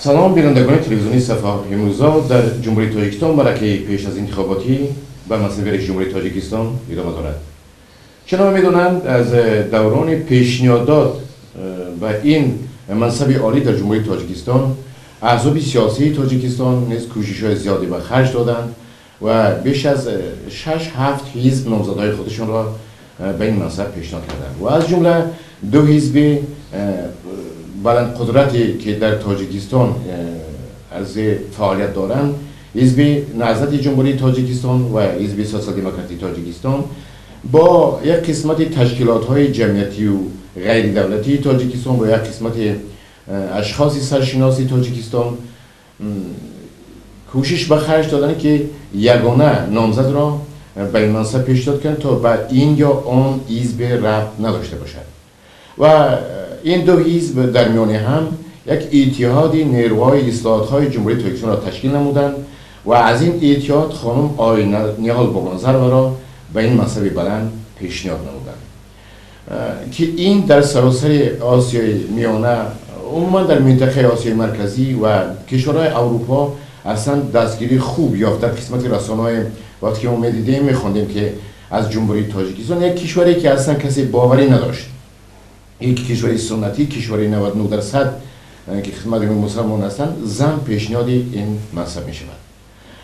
سلام بینندگان تلویزیونی صفحه امروزا در جمهوری تاجیکستان معرکه پیش از انتخاباتی به مسئله رئیس جمهوری تاجیکستان ادامه دارد. چنان می‌دانند از دوران پیشنهادات و این منصب عالی در جمهوری تاجیکستان احزاب سیاسی تاجیکستان نیز کوشش‌های زیادی به خرج دادند و بیش از 6-7 حزب نامزدهای خودشان را به این منصب پیشنهاد کردند و از جمله دو حزب بلند قدرتی که در تاجیکستان از فعالیت دارند، حزب نهضت جمهوری تاجیکستان و حزب سوسیال دموکراتی تاجیکستان با یک قسمت تشکیلات‌های جمعیتی و غیر دولتی تاجیکستان و یک قسمت اشخاص سرشناسی تاجیکستان کوشش به خرج دادن که یگانه نامزد را به این منصب پیشنهاد کنند تا به این یا آن حزب ربط نداشته باشد و این دو حزب در میان هم یک اتحاد نیروهای اصلاحات‌های جمهوری تاجیکستان را تشکیل نمودند و از این اتحاد خانم آی نیال بابانزروا را به این منصب بلند پیشنهاد نمودند که این در سراسر آسیای میانه، عموما در منطقه آسیای مرکزی و کشورهای اروپا اصلا دستگیری خوب یافت. در قسمت رسانه‌های وقتی که ما می‌دیدیم می‌خوندیم که از جمهوری تاجیکستان یک کشوری که اصلا کسی باوری نداشت، یک کشوری سنتی، کشوری 99% که خدمت مسلمان هستند، زن پیشنهاد این منصب می‌شود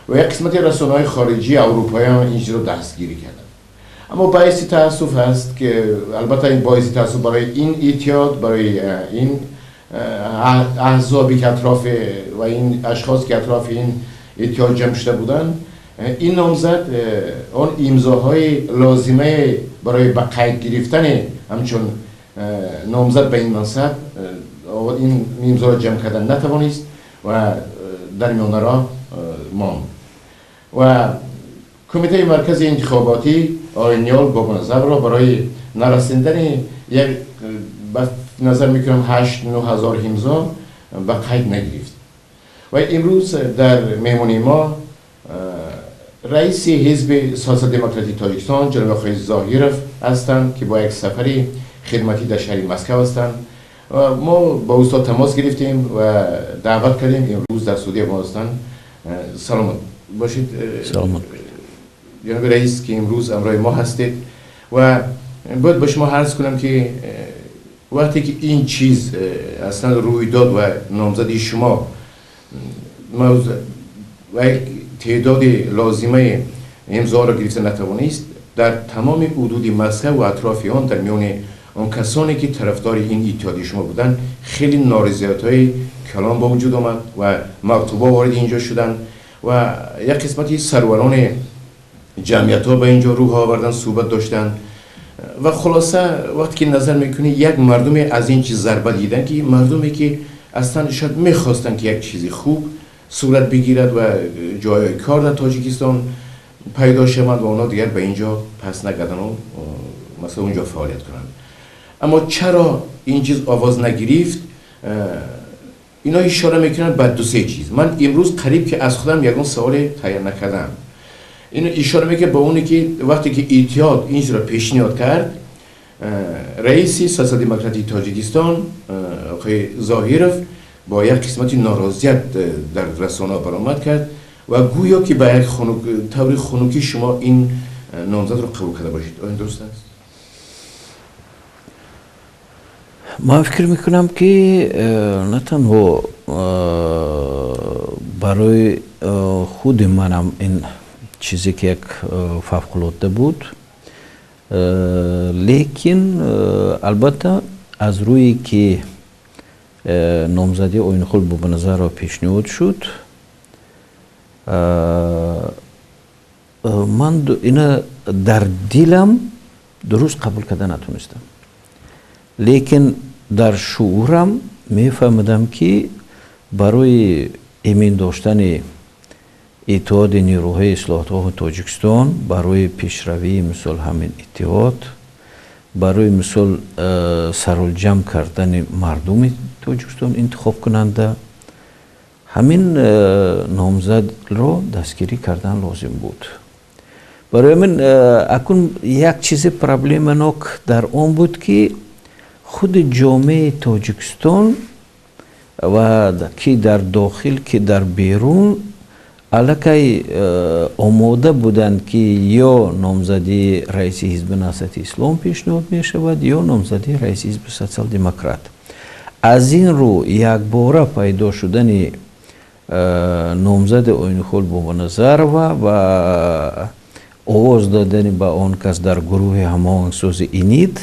و یک قسمت رسانه‌های خارجی اروپایی هم این چیز رو دستگیری کردند. اما باعث تأسف است که البته این باعث تأسف برای این اتحاد، برای این احزابی که اطراف و این اشخاص که اطراف این اتحاد جمع شده بودند، این نامزد آن امضاهای لازمه برای به قید گرفتن همچون نامزد به این منصب این امضا را جمع کردن نتوانست و در میانه را ماند و کمیته مرکزی انتخاباتی آقای نیال بابانزروا را برای نرساندن یک نظر میکنم 8-9 هزار امضا به قید نگرفت و امروز در مهمانی ما رئیس حزب سوسیال دموکراتی تاجیکستان جناب آقای ظاهرов هستند که با یک سفری خدمتی در شهر مسکو هستند. ما با استاد تماس گرفتیم و دعوت کردیم امروز در استودیو ما هستند. سلامت باشید. سلامت جناب رئیس که امروز همراه ما هستید و باید با شما عرض کنم که وقتی که این چیز اصلا روی داد و نامزدی شما و یک تعداد لازمه امضا را گرفته نتوانست، در تمام حدود مسکو و اطراف آن در میان آن کسانی که طرفدار این اتحادیه شما بودند خیلی نارضایتی‌های کلان با وجود آمد و مکتوب‌ها وارد اینجا شدند و یک قسمتی سروران جمعیت‌ها به اینجا روح آوردن، صحبت داشتند و خلاصه وقتی که نظر میکنی یک مردم از این چیز ضربه دیدن که مردمی که اصلا شاید میخواستن که یک چیزی خوب صورت بگیرد و جای کار در تاجیکستان پیدا شوند و اونا دیگر به اینجا پس نگردن و مثلا اونجا فعالیت کنند. اما چرا این چیز آواز نگرفت؟ اینا اشاره میکنن به دو سه چیز. من امروز قریب که از خودم یگان سوال تیار نکردم. اینو اشاره میکنه به اونی که وقتی که اتحاد این را پیشنهاد کرد، رئیس سوسیال دموکراتی تاجیکستان آقای ظاهرов با یک قسمتی ناراضیت در رسانه برآمد کرد و گویا که به یک طور خنکی شما این نامزد رو قبول کرده باشید. آیا درست است؟ من فکر میکنم که نه تنها برای خود منم این چیزی که یک فوق‌العاده بود، لیکن البته از روی که نامزدی آقای نیال بابانزروا را پیشنهاد شد، من اینا در دلم درست قبول کرده نتونستم، لیکن در شعورم میفهمیدم که برای ایمن داشتن اتحاد نیروهای اصلاحات تاجیکستان، برای پیشروی مثل همین اتحاد، برای مثل سرالجمع کردن مردم تاجیکستان انتخاب کننده، همین نامزد را دستگیری کردن لازم بود. برای من اکنون یک چیز پرابلمناک در آن بود که خود جامعه تاجیکستان و کی در داخل کی در بیرون الکی آماده بودند که یا نامزدی رئیس حزب نهضت اسلام پیشنهاد می شود یا نامزدی رئیس حزب سوسیال دموکرات. از این رو یک باره پیدا شدن نامزد اوینخول بابانظر و آواز دادن به آن کس در گروه هماهنگساز اینید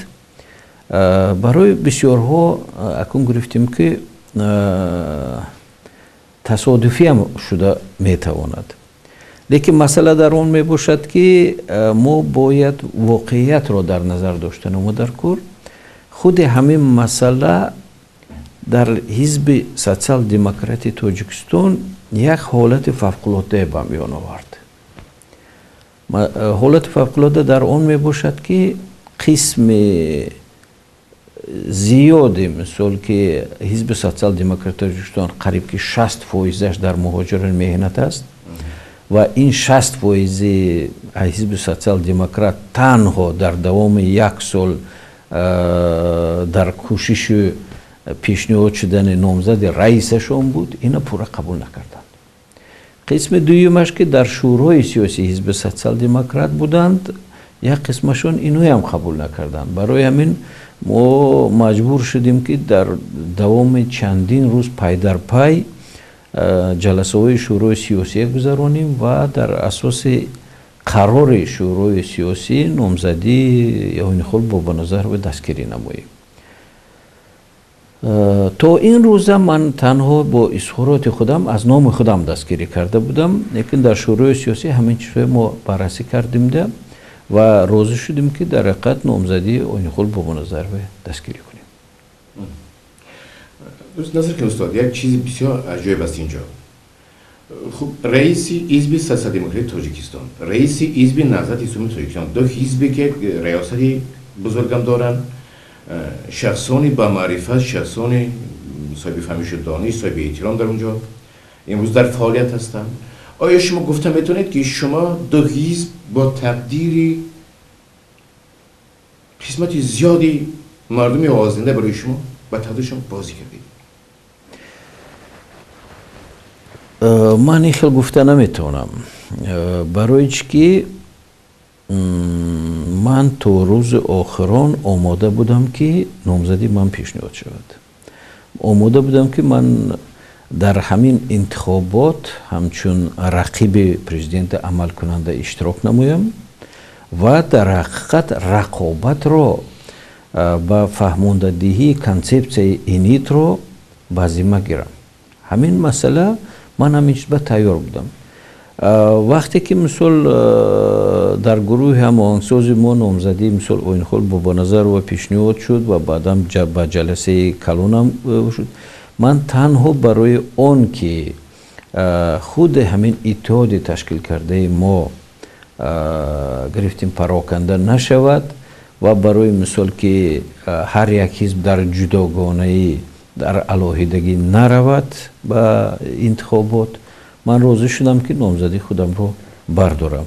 برای بسیارها اکنون گرفتیم که تصادفی هم شده میتواند. لیکن مسئله در آن می باشد که ما باید واقعیت را در نظر داشته نمود در کار. خود همین مسئله در حزب سوسیال دموکراتی تاجیکستان یک حالت فوق‌العاده به میان آورد. حالت فوق‌العاده در آن می باشد که قسم زیادی مثل که حزب سوسیال دموکراتی تاجیکستان قریب که 60% در مهاجران مهنت است و این 60% حزب سوسیال دموکرات تنها در دوام یک سال در کوشش پیشنهاد شدن نامزد رئیسشون بود، اینا پورا قبول نکردند. قسم دویمش که در شورای سیاسی حزب سوسیال دموکرات بودند، یک قسمشون اینو هم قبول نکردند. برای همین ما مجبور شدیم که در دوام چندین روز پای در پای جلسه های شورای سیاسی گذرانیم و در اساس قرار شورای سیاسی نامزدی اوینخول بابانظر و دستگیری نماییم. تا این روز من تنها با اظهارات خودم از نام خودم دستگیری کرده بودم، لیکن در شورای سیاسی همین چیزهای ما بررسی کردیم ده و راضی شدیم که در حقیقت نامزدی اوینخول بابانظر رو دستگیری کنیم. دوست نظر که استاد یک چیز بسیار عجیب است اینجا. خب رئیس حزب سوسیال دموکراتی تاجیکستان، رئیس حزب نهضت اسلامی تاجیکستان، دو حزبی که ریاستی بزرگم دارن، شخصانی با معرفت، شخصانی صاحب فهمیش دانش، صاحب احترام در اونجا امروز در فعالیت هستند. آیا شما گفتم میتونید که شما دو حزب با تقدیر قسمت زیادی مردم آوازنده برای شما با تقدیرشون بازی کردید؟ من این خیلی گفته نمیتونم، برای که من تا روز آخران آماده بودم که نامزدی من پیشنهاد شود. آماده بودم که من در همین انتخابات همچون رقیب پرزیدنت عمل کننده اشتراک نمایم و در حقیقت رقابت را با فهماندهی کنسپت اینیت را به ذمه گیرم. همین مسئله من همیشه به تیار بودم. وقتی که مثل در گروه هماهنگساز ما نامزدی مثل اوینخول بابانظر و پیشنهاد شد و بعدم با جلسه کلونم شد، من تنها برای آن که خود همین اتحاد تشکیل کرده ما گرفتیم پراکنده نشود و برای مثال که هر یک حزب در جداگانه در علاهیدگی نرود به انتخابات، من راضی شدم که نامزدی خودم رو بردارم.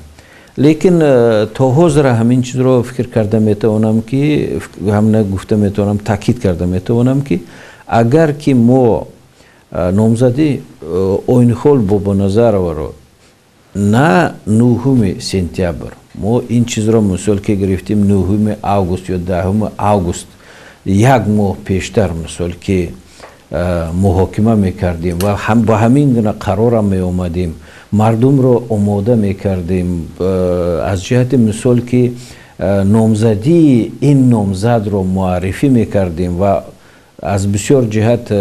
لیکن تا حاضر همین چیز رو فکر کرده میتوانم که هم نگفته میتوانم تاکید کرده میتوانم که اگر که ما نامزدی اوینخول بابانظر رو نه 9 سپتامبر ما این چیز رو مثال که گرفتیم 9 آگوست یا 10 آگوست یک ماه پیشتر مثال که محاکمه میکردیم و هم با همین گونه قرار هم می اومدیم، مردم رو آماده میکردیم از جهت مثال که نامزدی این نامزد رو معرفی میکردیم و از بسیار جهت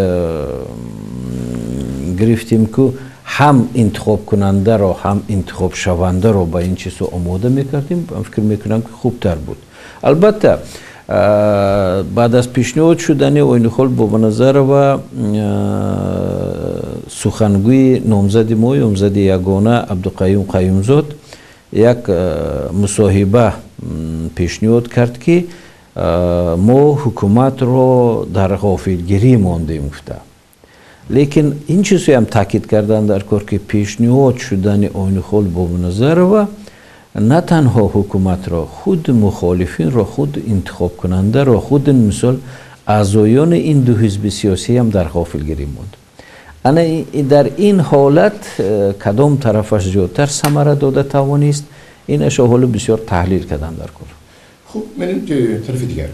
گرفتیم که هم انتخاب کننده رو هم انتخاب شونده رو با این چیز آماده میکردیم. فکر میکنم که خوبتر بود. البته بعد از پیشنهاد شدن اوینخول بابانظر و سخنگوی نامزد ما نامزد یگانه عبدالقیوم قیومزاد یک مصاحبه پیشنهاد کرد که ما حکومت رو در غافلگیری ماندیم گفته. لیکن این چیزی هم تاکید کردن در کار که پیشنهاد شدن اوینخول بابانظر و نه تنها حکومت را، خود مخالفین را، خود انتخاب کننده را، خود مثال اعضایان این دو حزب سیاسی هم در غافلگیری ماند. انا در این حالت کدام طرفش زیادتر ثمره داده توانست اینش حالا بسیار تحلیل کردن در کل. خب من طرف دیگر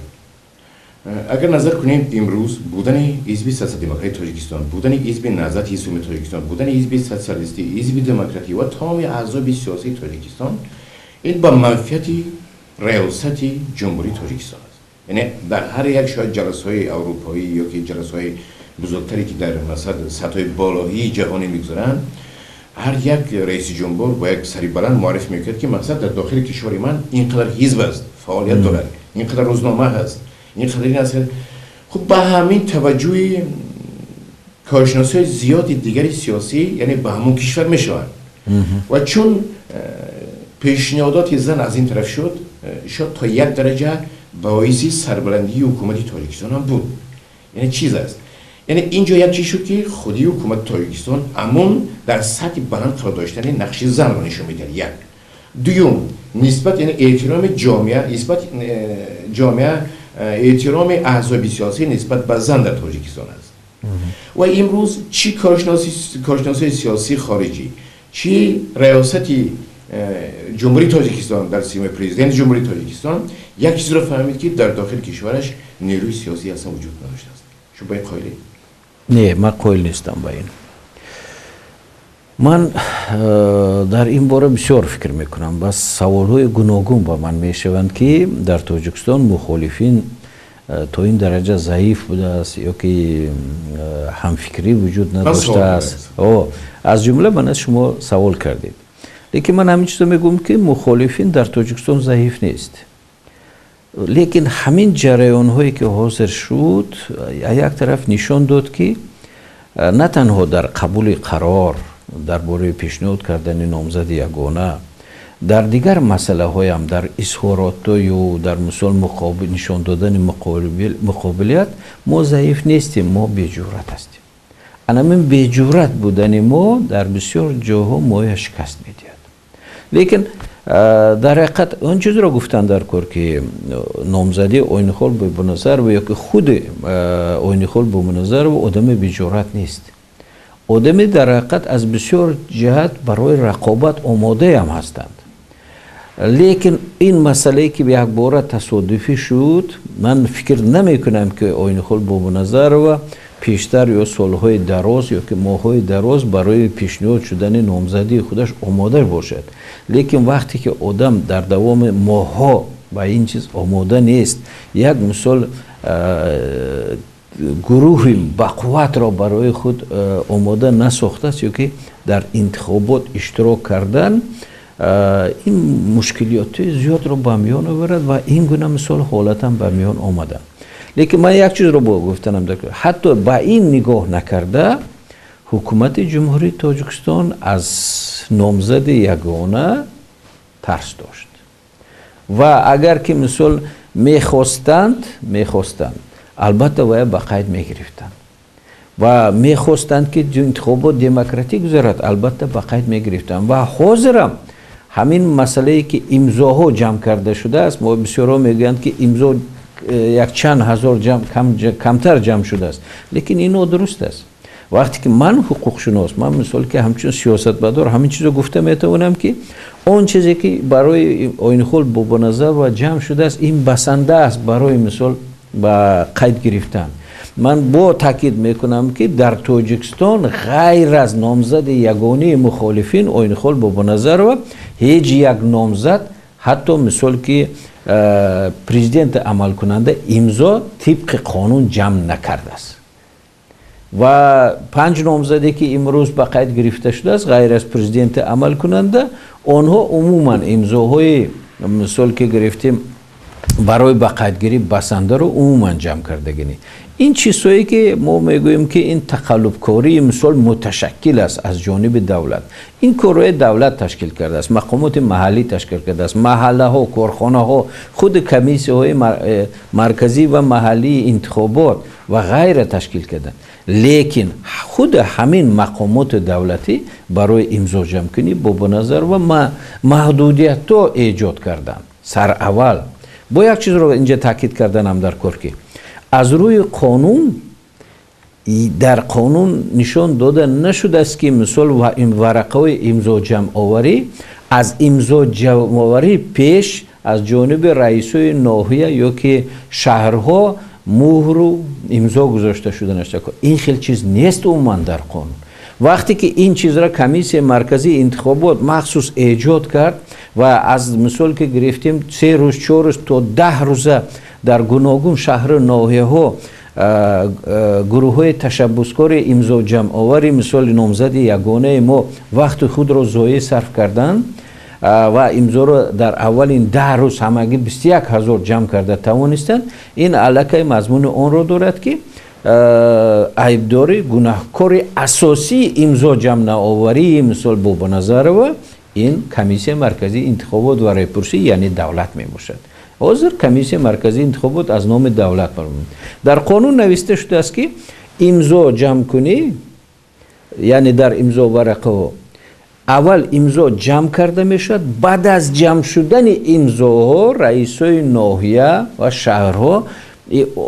اگر نظر کنیم امروز بودن حزب سیاسی دموکراتی تاجیکستان، بودن حزب نهضت اسلامی تاجیکستان، بودن حزب سوسیالیستی، حزب دموکراتی و تمام اعضای سیاسی تاجیکستان این با منفعت ریاست جمهوری تاجیکستان است. یعنی در هر یک شاید جلسه‌های اروپایی یا که جلسه‌های بزرگتری که در مثلا سطح بالایی جهانی میگذارن، هر یک رئیس جمهور با یک سری بلند معرفی میکرد که مثلا در داخل کشور من اینقدر حزب است، فعالیت داره، اینقدر روزنامه هست، اینقدر این است. خب به همین توجه کارشناسای زیاد دیگری سیاسی یعنی به همون کشور میشوند و چون پیشنهادات زن از این طرف شد تا یک درجه باعث سربلندی حکومت تاجیکستان هم بود. یعنی چیز است، یعنی اینجا یک چیز شد که خودی حکومت تاجیکستان امون در سطح بلند قرار داشتن نقش زن را نشون میده. یک دوم نسبت یعنی احترام جامعه، نسبت جامعه احترام احزاب سیاسی نسبت به زن در تاجیکستان است. و امروز چی کارشناسی سیاسی خارجی، چی ریاست جمهوری تاجیکستان در سیمه پرزیدنت جمهوری تاجیکستان یک چیز را فهمید که در داخل کشورش نیروی سیاسی اصلا وجود نداشته است. شما باید قائلی؟ نه، من قائل نیستم با این. من در این باره بسیار فکر میکنم. بس سوالهای گوناگون با من میشوند که در تاجیکستان مخالفین تا این درجه ضعیف بوده است یا که همفکری وجود نداشته است. از جمله من از شما سوال کردید. لیکن من همین چیزا میگم که مخالفین در تاجیکستان ضعیف نیست. لیکن همین جریان هایی که حاضر شد یک طرف نشان داد که نه تنها در قبول قرار درباره پیشنهاد کردن نامزد یگانه، در دیگر مسئله های هم در اظهارات و در مثال مقابل نشان دادن مقابلیت ما ضعیف نیستیم، ما بی‌جرأت هستیم. من بی‌جرأت بودن ما در بسیار جاها ما شکست میدهد. لیکن در حقیقت اون چیز را گفتن در کار که نامزدی آینخال به نظر و یا که خود آینخال به نظر و آدم بی‌جرأت نیست. آدم در حقیقت از بسیار جهت برای رقابت آماده هم هستند. لیکن این مسئله که به یک بار تصادفی شد، من فکر نمی کنم که آینخال به نظر و پیشتر یا سالهای دراز یا که ماههای دراز برای پیشنهاد شدن نامزدی خودش آماده باشد. لیکن وقتی که آدم در دوام ماهها با این چیز آماده نیست، یک مثال گروهی بقوت را برای خود آماده نساخته است یا که در انتخابات اشتراک کردن، این مشکلات زیاد را به میان آورد و این گونه مثال حالت هم به میان آمدن. لیکن من یک چیز رو گفتنم در حتی با این نگاه نکرده حکومت جمهوری تاجیکستان از نامزد یگانه ترس داشت و اگر که مثال میخواستند البته باید با قید میگرفتند و میخواستند که انتخابات دموکراتیک گذرد، البته با قید میگرفتند و حاضرم همین مسئله که امضاها جمع کرده شده است. ما بسیارا میگویند که امضا یک چند هزار کمتر جمع شده است، لیکن این درست است. وقتی که من حقوق شناس، من مثال که همچون سیاستمدار همین چیزو گفته میتونم که اون چیزی که برای آینخال به نظر و جمع شده است این بسنده است برای مثال با قید گرفتن. من با تاکید میکنم که در تاجیکستان غیر از نامزد یگانه مخالفین آینخال به نظر و هیچ یک نامزد حتی مثال که پرزیدنت عمل کننده امضا طبق قانون جمع نکرده است و 5 نامزدی که امروز به قید گرفته شده است غیر از پرزیدنت عمل کننده، آنها عموما امضاهای مثال که گرفتیم برای به قیدگیری بسنده رو عموما جمع کرده گینی. این چیزهایی که ما میگوییم که این تقلب کاری مثال متشکل است از جانب دولت. این کارهای دولت تشکیل کرده است، مقامات محلی تشکیل کرده است، محله ها، کارخانه ها، خود کمیسیه های مرکزی و محلی انتخابات و غیره تشکیل کرده. لیکن خود همین مقامات دولتی برای امضا جمع کنی به نظر و محدودیت ها ایجاد کردن. سر اول با یک چیز رو اینجا تاکید کردن هم در کار که از روی قانون در قانون نشان داده نشده است که مثال این ورقه امضا جمع آوری از امضا جمع آوری پیش از جانب رئیسای ناحیه یا که شهرها مهر و امضا گذاشته شده نشه. این خیلی چیز نیست عموما در قانون. وقتی که این چیز را کمیسیون مرکزی انتخابات مخصوص ایجاد کرد و از مثال که گرفتیم 3 روز 4 روز تا 10 روزه در گوناگون شهر ناحیه ها گروه های تشبسکار امضا جمع آوری مثال نامزد یگانه ما وقت خود را ضایع صرف کردند و امضا را در اولین 10 روز همگی 21,000 جمع کرده توانستند. این علاقه مضمون آن را دارد که عیبدار گناهکار اساسی امضا جمع نآوری مثال به نظر و این کمیسیون مرکزی انتخابات و رایپرسی یعنی دولت می باشد. حاضر کمیسیون مرکزی انتخابات از نام دولت برمیاد. در قانون نوشته شده است که امضا جمع کنی یعنی در امضا ورقه اول امضا جمع کرده میشد، بعد از جمع شدن امضاها رئیسای ناحیه و شهرها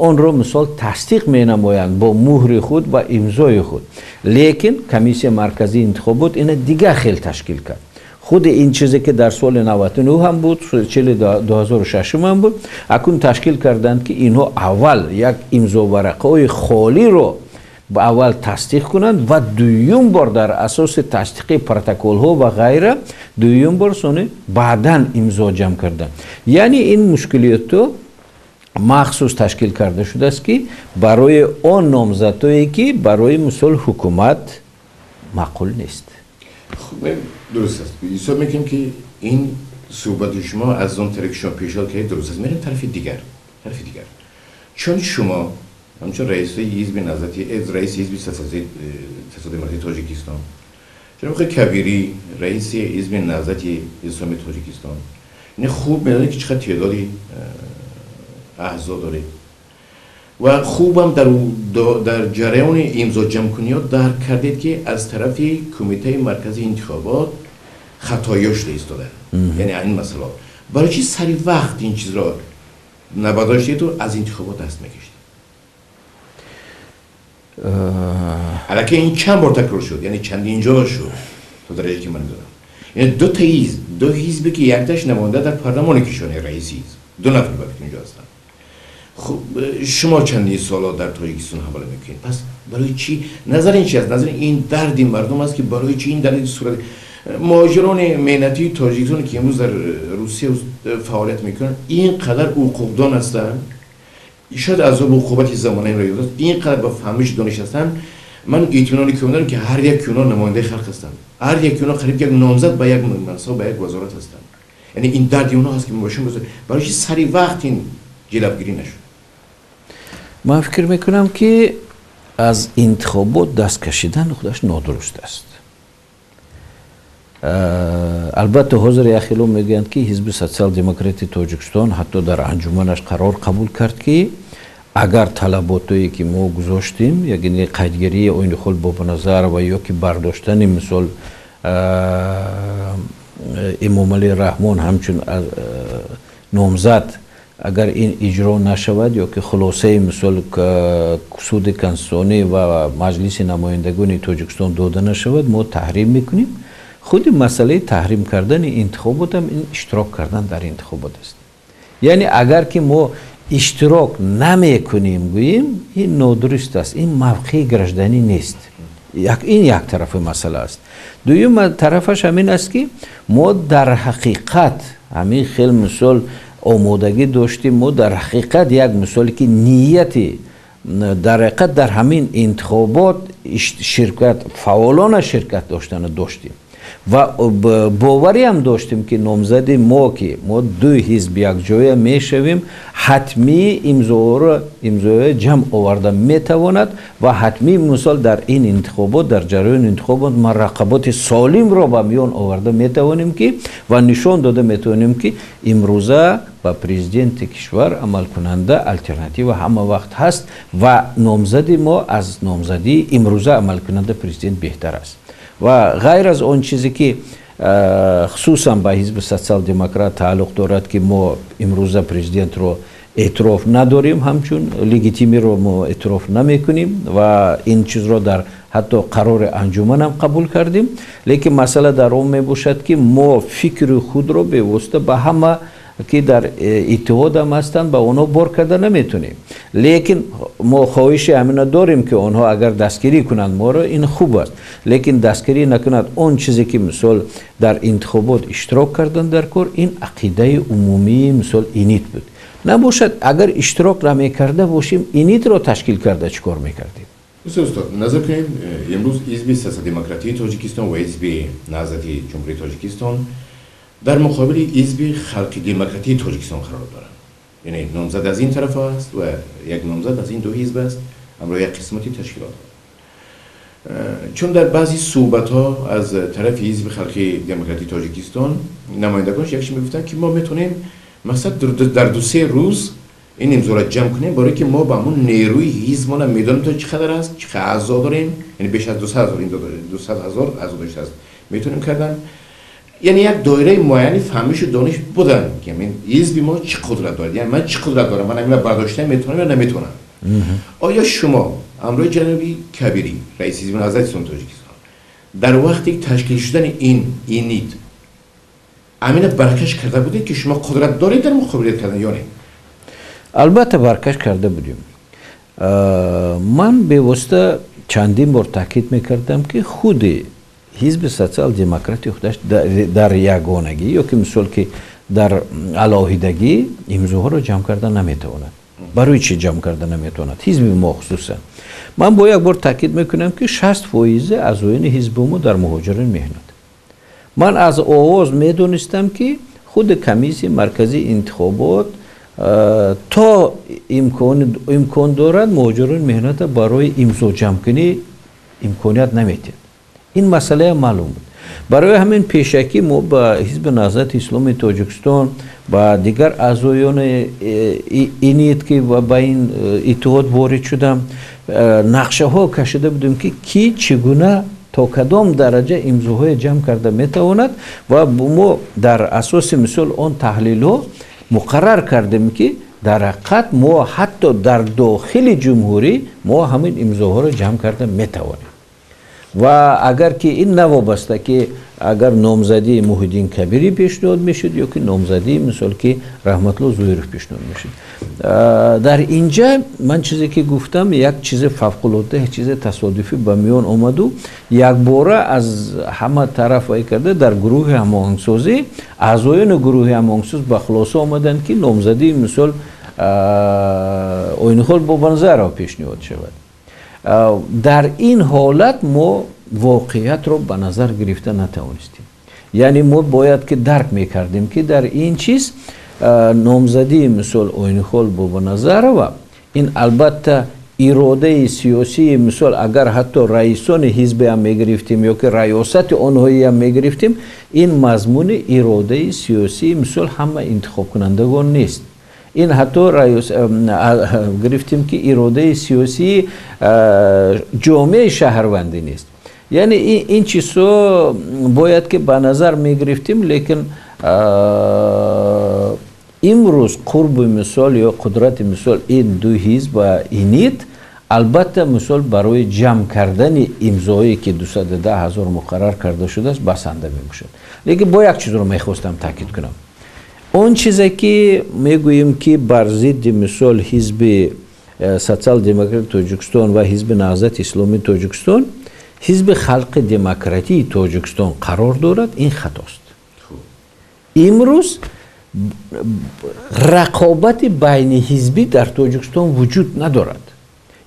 آن را مثال تصدیق می نمایند با مهر خود و امضای خود. لیکن کمیسیون مرکزی انتخابات این دیگه خیلی تشکیل کرد. خود این چیزی که در سال 99 هم بود، 2006 هم بود، اکنون تشکیل کردند که اینها اول یک امضا ورقه خالی رو با اول تصدیق کنند و دوم بار در اساس تصدیق پروتکل ها و غیره دوم بار سونه بعداً امضا جمع کردند. یعنی این مشکلیت رو مخصوص تشکیل کرده شده است که برای آن نامزدایی که برای مثال حکومت معقول نیست. خب درست است. حساب میکنیم که این صحبت شما از اون طریق شما پیشنهاد کردید درست است. میریم طرف دیگر. چون شما همچون رئیس حزب نهضتی رئیس حزب تصادف ملی تاجیکستان، جناب کبیری رئیس حزب نهضتی اسلامی تاجیکستان، این خوب میدونید که چقدر تعدادی اعضا داره و خوبم در جریان امضا جمع کنی ها درک کردید که از طرف کمیته مرکزی انتخابات خطایاش ایستاده. یعنی این مسئله برای چی سری وقت این چیز را نبرداشتید و از انتخابات دست میکشید؟ البته این چند بار تکرار شد، یعنی چندین جا شد تا درجه که من میدونم. یعنی دو حزبی که یکتاش نماینده در پارلمان کشور رئیس حزب، 2 نفر باید اینجا هستن. خب شما چندین سالا در تاجیکستان حواله میکنید، پس برای چی نظر این چی است؟ نظر این درد مردم است که برای چی این در این صورت مهاجران مهنتی تاجیکستان که امروز در روسیه فعالیت میکنن اینقدر عقوبدان هستن، شاید عذاب عقوبت زمانه را یاد است، اینقدر با فهمش دانش هستن. من اطمینانی که دارم که هر یک اونا نماینده خلق هستن، هر یک اونا قریب یک نامزد به یک منصب به یک وزارت هستن. یعنی این درد اونا هست که ما باشیم برای چی سری وقت این جلوگیری نشد؟ من فکر میکنم که از انتخابات دست کشیدن خودش نادرست است. البته حاضر اخیلو میگن که حزب سوسیال دموکراتی تاجیکستان حتی در انجمنش قرار قبول کرد که اگر طلباتی که ما گذاشتیم یعنی قیدگیری اوین خل با نظر و یا که برداشتن مثال امام علی رحمان همچون نامزد اگر این اجرا نشود یا که خلاصه مثال سود کنستانی و مجلس نمایندگان تاجیکستان داده نشود ما تحریم میکنیم. خود مسئله تحریم کردن انتخابات هم این اشتراک کردن در انتخابات است. یعنی اگر که ما اشتراک نمی کنیم گوییم این نادرست است، این موقع گرجدنی نیست. این یک طرف مسئله است. دوم طرفش همین است که ما در حقیقت همین خیلی مثال آمادگی داشتیم، ما در حقیقت یک مثالی که نیتی در حقیقت در همین انتخابات شرکت فعالان شرکت داشتیم و باوری هم داشتیم که نامزد ما که ما 2 حزب یک جای میشویم حتمی امضای جمع آورده میتواند و حتمی مثال در این انتخابات در جریان انتخابات مراقبات سالم را به میان آورده میتوانیم که و نشان داده میتوانیم که امروزه و پرزیدنت کشور عمل کننده الټرناتیو همه وقت هست و نامزد ما از نامزدی امروزه عمل کننده پرزیدنت بهتر است. و غیر از اون چیزی که خصوصا به حزب سوسیال دموکرات تعلق دارد که ما امروزه پرزیدنت رو اعتراف نداریم، همچون لگیتیمی رو ما اعتراف نمیکنیم و این چیز رو در حتی قرار انجمن هم قبول کردیم. لیکن مسئله در اون می باشد که ما فکر خود رو به واسطه به همه که در اتحاد هم هستند با اونها بار کرده نمیتونیم. لیکن ما خواهش همین داریم که اونها اگر دستگیری کنند ما رو، این خوب است. لیکن دستگیری نکنند اون چیزی که مثال در انتخابات اشتراک کردن در کار، این عقیده عمومی مثال اینیت بود. نباشد اگر اشتراک نمیکرده باشیم اینیت رو تشکیل کرده چیکار میکردیم؟ استاد نظر کنیم امروز حزب سیاست دموکراتی تاجیکستان و حزب نهضت جمهوری تاجیکستان در مقابل حزب خلق دموکراتی تاجیکستان قرار دارند. یعنی نامزد از این طرف است و یک نامزد از این دو حزب است، همراه یک قسمتی تشکیلات. چون در بعضی صحبت ها از طرف حزب خلق دموکراتی تاجیکستان نمایندگانش یکیش میگفتن که ما میتونیم مثلا در 2-3 روز این امضا را جمع کنیم برای که ما با همون نیروی حزبمون میدونیم تا چقدر است، چقدر اعضا داریم، یعنی بیش از 200,000 اعضا داشته است میتونیم کردن. یعنی یک دایره معینی فهمیش و دانش بودن که من حزب ما چه قدرت دارد، یعنی من چه قدرت دارم، من اینو برداشته میتونم یا نمیتونم. آیا شما امروز جنابی کبیری رئیس حزب نهضت تاجیکستان در وقتی تشکیل شدن این اینیت امین برکش کرده بودید که شما قدرت دارید در مقابل کردن یا نه؟ البته برکش کرده بودیم. من به واسطه چندین بار تاکید میکردم که خود حزب سوسیال دموکراتی خودش در یگانگی یا که مثال که در علاهیدگی امضاها رو جمع کردن نمیتواند. برای چی جمع کردن نمیتواند؟ حزب ما خصوصا. من با یک بار تاکید میکنم که 60% اعضایان حزب ما در مهاجرین مهنت. من از آغاز میدونستم که خود کمیسیون مرکزی انتخابات تا امکان دارد مهاجرین مهنت برای امضا جمع کنی امکانیت نمیتید. این مسئله معلوم بود. برای همین پیشکی ما با حزب نهضت اسلامی تاجیکستان و دیگر اعضایان اینیت که با این اتحاد وارد شدم نقشه ها کشیده بودیم که کی چگونه تا کدام درجه امضاهای جمع کرده میتواند و ما در اساس مثال آن تحلیل ها مقرر کردیم که در حقیقت ما حتی در داخل جمهوری ما همین امضاها را جمع کرده میتوانیم. و اگر که این نوابسته که اگر نامزدی محیدین کبیری پیشنهاد میشد یا که نامزدی مثال که رحمت الله ظهیری پیشنهاد میشد، در اینجا من چیزی که گفتم یک چیز فوق العاده، چیز تصادفی به میان آمد و یک باره از همه طرف ای کرده در گروه هماهنگسازی اعضایان گروه هماهنگساز به خلاصه آمدن که نامزدی مثال اوینخول بابنزه را پیشنهاد شود. در این حالت ما واقعیت رو به نظر گرفته نتوانستیم. یعنی ما باید که درک میکردیم که در این چیز نامزدی مثال اوینخول بابنزه و این البته اراده سیاسی مثال اگر حتی رئیسان حزب هم میگرفتیم یا که ریاست آنهایی هم میگرفتیم، این مضمون اراده سیاسی مثال همه انتخاب کنندگان نیست. این حتی گرفتیم که اراده سیاسی جامعه شهروندی نیست. یعنی این چیزا باید که به نظر می گرفتیم. لیکن امروز قرب مثال یا قدرت مثال این دو حزب و اینیت البته مثال برای جمع کردن امضایی که 210,000 مقرر کرده شده است بسنده می باشد. لیکن با یک چیز رو می خواستم تاکید کنم. اون چیزی که میگوییم که بر ضد مثال حزب سوسیال دموکراتی تاجیکستان و حزب نهضت اسلامی تاجیکستان حزب خلق دموکراتی تاجیکستان قرار دارد، این خطاست. امروز رقابت بین حزبی در تاجیکستان وجود ندارد.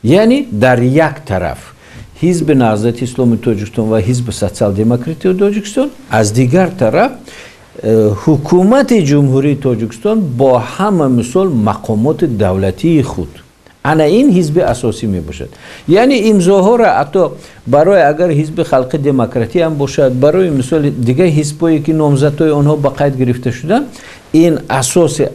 یعنی در یک طرف حزب نهضت اسلامی تاجیکستان و حزب سوسیال دموکراتی تاجیکستان، از دیگر طرف حکومت جمهوری تاجیکستان با همه مثال مقامات دولتی خود. انا این حزب اساسی می باشد. یعنی امضاها را حتی برای اگر حزب خلق دموکراتی هم باشد، برای مثال دیگه حزبایی که نامزدهای آنها به قید گرفته شدن، این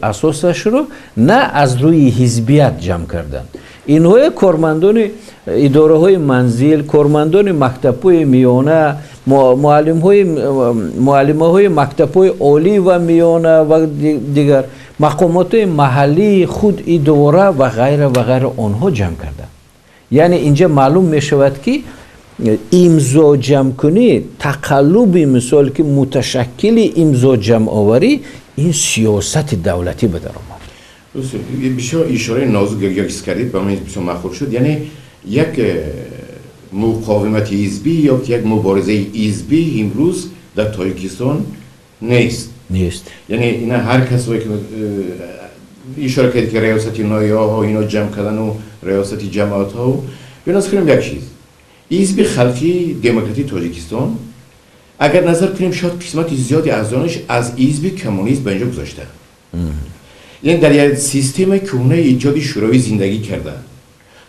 اساسش رو نه از روی حزبیت جمع کردن. اینها کارمندان اداره های منزل، کارمندان مکتب های میانه، معلم های مکتب های عالی و میانه و دیگر مقامات محلی خود ای دوره و غیر آنها جمع کردن. یعنی اینجا معلوم می شود که امضا جمع کنی تقلب مثال که متشکل امضا جمع آوری این سیاست دولتی به در آمد. بسیار اشاره نازک گرگس کردید به من بسیار مخور شد. یعنی یک مقاومت حزبی یا یک مبارزه حزبی امروز در تاجیکستان نیست. یعنی اینا هر کسی که اشاره کردید که ریاست نایاه ها اینا جمع کردن و ریاست جماعت ها و بناس کنیم یک چیز حزب خلقی دموکراتی تاجیکستان اگر نظر کنیم شاید قسمت زیادی از آنش از حزب کمونیست به اینجا گذاشته. یعنی در یک سیستم کهنه ایجاد شوروی زندگی کرده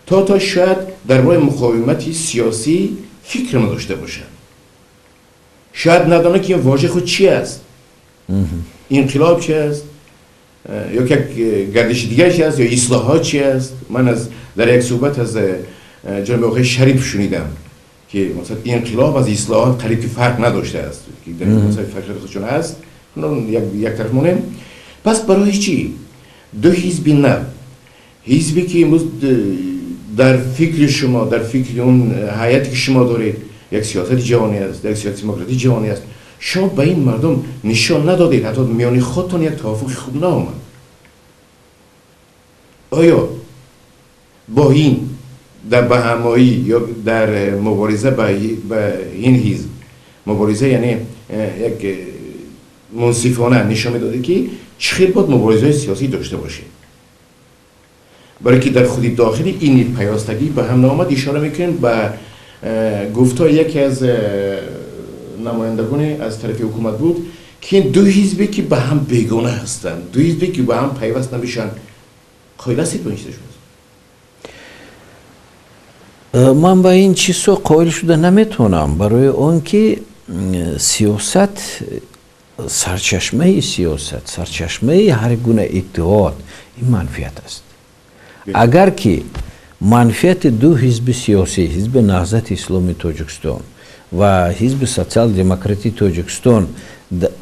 تا شاید در راه مقاومت سیاسی فکر نداشته باشه. شاید ندانه که این واژه خود چی است، انقلاب چی است یا یک گردش دیگه چی است یا اصلاحات چی است. من در یک صحبت از جناب آقای شریف شنیدم که مثلا انقلاب از اصلاحات قریب که فرق نداشته است که در مثلا فکر خودشون هست یک طرف مونم. پس برای چی دو حزبی نه حزبی که امروز در فکر شما در فکر اون هیئتی که شما دارید یک سیاست جهانی است، یک سیاست دموکراتی جهانی است، شما به این مردم نشان ندادید، حتی میان خودتون یک توافق خوب نآمد. آیا با این در بهمایی یا در مبارزه با این حزب مبارزه یعنی یک منصفانه نشان میداده که چخیل باید مبارزه سیاسی داشته باشه، برای که در خودی داخلی این پیوستگی به هم نآمد. اشاره میکنن به گفتار یکی از نمایندگان از طرف حکومت بود که این دو حزبی که به هم بیگانه هستند، دو حزبی که به هم پیوست نمیشن، قائل هستید به این چیزشون؟ من با این چیزا قائل شده نمیتونم، برای اون که سیاست سرچشمه سیاست، سرچشمه هر گونه اتحاد این منفیت است. اگر که منفیت دو حزب سیاسی، حزب نهضت اسلامی تاجیکستان و حزب سوسیال دموکراتی تاجیکستان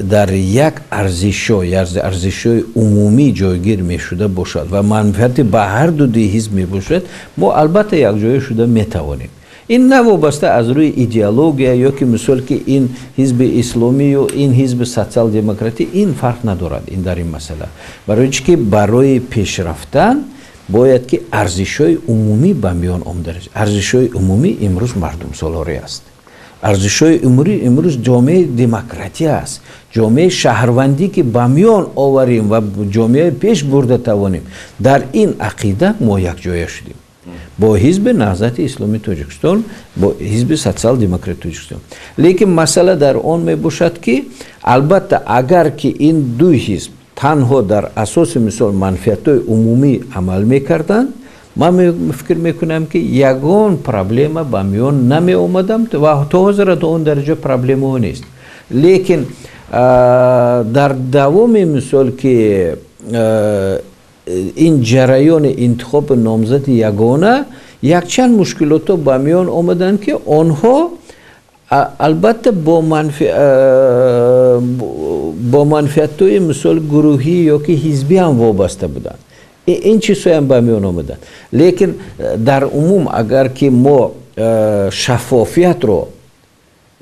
در یک ارزش‌های عمومی جایگیر می شده باشد و منفعت به هر دو حزب می باشد، ما البته یک جای شده می توانیم. این نه وابسته از روی ایدئولوژی یا که مثال که این حزب اسلامی و این حزب سوسیال دموکراتی این فرق ندارد این در این مسئله، برای که برای پیشرفتن باید که ارزش‌های عمومی به میان آمده است. ارزش‌های عمومی امروز مردم سالاری است. ارزش‌های عمومی امروز جامعه دموکراتی است، جامعه شهروندی که به میان آوریم و جامعه پیش برده توانیم. در این عقیده ما یک جای شدیم با حزب نهضت اسلامی تاجیکستان، با حزب سوسیال دموکراتی تاجیکستان. لیکن مسئله در آن می باشد که البته اگر که این دو حزب تنها در اساس مثال منفعت‌های عمومی عمل می‌کردند، من فکر میکنم که یگان پرابلم با میان نمی اومدم و تا حاضر تا اون درجه پرابلم ها نیست. لیکن در دوام مثال که این جریان انتخاب نامزد یگانه یک چند مشکلات با میان آمدن که آنها البته با منفعت‌های مثال گروهی یا که حزبی هم وابسته بودند. این چیزها هم به میان آمدن. لیکن در عموم اگر که ما شفافیت رو،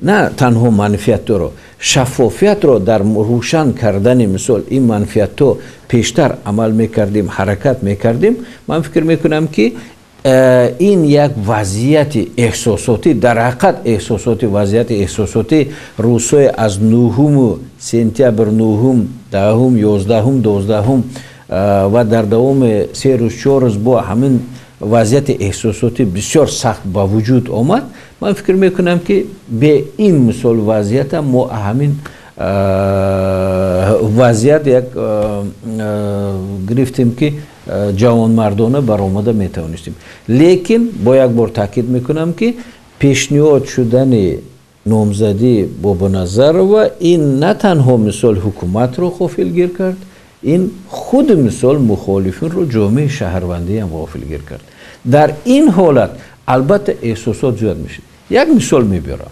نه تنها منفعت رو، شفافیت رو در روشن کردن مثال این منفعت رو پیشتر عمل میکردیم، حرکت میکردیم، من فکر میکنم که این یک وضعیت احساساتی، در حقیقت احساساتی، وضعیت احساساتی روزهای از 9 سپتامبر، 9 10 11 12 و در دوام 3 روز 4 روز با همین وضعیت احساساتی بسیار سخت با وجود آمد. من فکر میکنم که به این مثال وضعیت ما همین وضعیت یک گرفتیم که جوان مردانه برآمده میتوانستیم. لیکن با یک بار تاکید میکنم که پیشنهاد شدن نامزدی با نظر و این نه تنها مثال حکومت رو غافلگیر کرد، این خود مثال مخالفین رو جامعه شهروندی هم غافلگیر کرد. در این حالت البته احساسات زیاد میشه. یک مثال میبرم.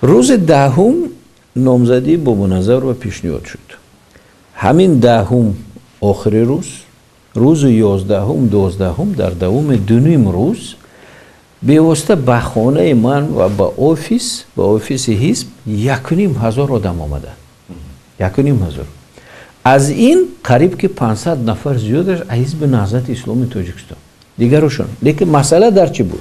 روز 10 نامزدی با منظر و پیشنهاد شد. ҳамин даҳум охири рӯзи 11-ум 12-ум дар давоми 2 рӯз бевосита ба хонаи ман ва ба офиси ҳизб 1500 одам омаданд. 1500. аз ин қариб ки 500 нафар зиёдаш аз ҳизби наҳзати исломи тоҷикистон дигарошон. лекин масъала дар чӣ буд?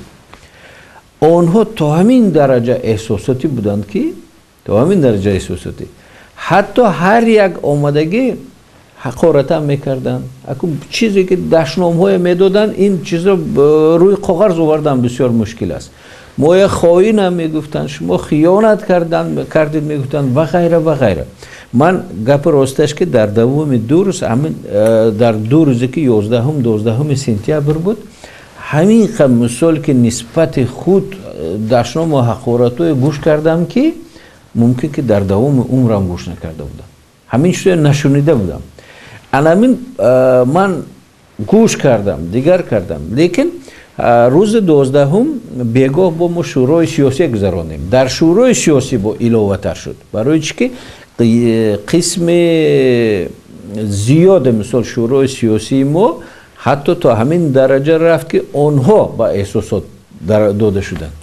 онҳо то ҳамин дараҷа эҳсосотӣ буданд ки ҳатто ҳар як омадагӣ ҳақоратам мекарданд. чизе ки дашномҳое медоданд, ин чизро рӯи коғаз овардан бисёр мушкил аст. моя хоинам мегуфтанд, шумо хиёнат кардид мегуфтанд ва ғайра ва ғайра. ман гапи росташ ки дар давоми 2 рӯз дар 2 рӯзе ки 11-ум 12-уми сентябр буд, ҳамин қадр мисол ки нисбати худ дашном ва ҳақоратҳое гӯш кардам ки мумкин ки дар давоми умрам гӯш накарда будам. ҳамин чизро нашунида будам. анамин ман гӯш кардам, дигар кардам. лекин рӯзи 12-ум бегоҳ бо мо шӯрои сиёсӣ гузаронем. дар шӯрои сиёсӣ бо иловатар шуд. барои чӣ ки қисми зиёда мисол шӯрои сиёсии мо ҳатто то ҳамин дараҷа рафт ки онҳо ба эҳсосот дода шуданд.